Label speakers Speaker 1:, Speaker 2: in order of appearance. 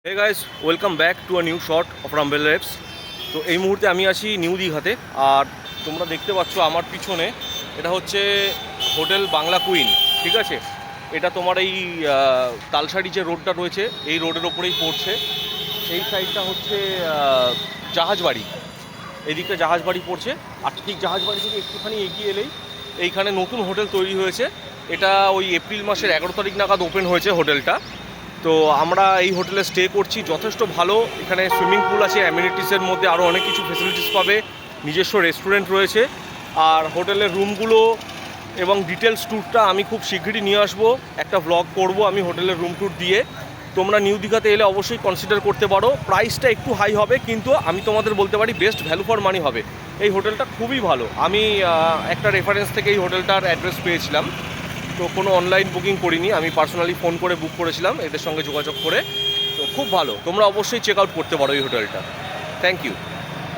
Speaker 1: Hey guys, welcome back to a new shot of Rumble Reps. তো এই মুহূর্তে আমি আছি নিউ দীঘাতে। আর তোমরা দেখতে পাচ্ছ আমার পিছনে এটা হচ্ছে হোটেল বাংলা কুইন। ঠিক আছে, এটা তোমার এই তালসারি যে রোডটা রয়েছে এই রোডের ওপরেই পড়ছে। এই সাইডটা হচ্ছে জাহাজবাড়ি, এদিকে জাহাজবাড়ি পড়ছে। আর ঠিক জাহাজবাড়ি থেকে একটুখানি এগিয়ে এলেই এইখানে নতুন হোটেল তৈরি হয়েছে। এটা ওই এপ্রিল মাসের 11 তারিখ নাগাদ ওপেন হয়েছে হোটেলটা। তো আমরা এই হোটেলে স্টে করছি, যথেষ্ট ভালো। এখানে সুইমিং পুল আছে, অ্যামিনিটিসের মধ্যে আরও অনেক কিছু ফেসিলিটিস পাবে, নিজস্ব রেস্টুরেন্ট রয়েছে। আর হোটেলের রুমগুলো এবং ডিটেলস ট্যুরটা আমি খুব শীঘ্রই নিয়ে আসবো, একটা ভ্লগ করব আমি হোটেলের রুম ট্যুর দিয়ে। তোমরা নিউ দীঘাতে এলে অবশ্যই কনসিডার করতে পারো। প্রাইসটা একটু হাই হবে, কিন্তু আমি তোমাদের বলতে পারি বেস্ট ভ্যালু ফর মানি হবে। এই হোটেলটা খুবই ভালো। আমি একটা রেফারেন্স থেকে এই হোটেলটার অ্যাড্রেস পেয়েছিলাম। তো কোনো অনলাইন বুকিং করিনি, আমি পার্সোনালি ফোন করে বুক করেছিলাম এদের সঙ্গে যোগাযোগ করে। তো খুব ভালো, তোমরা অবশ্যই চেক আউট করতে পারো এই হোটেলটা। Thank you.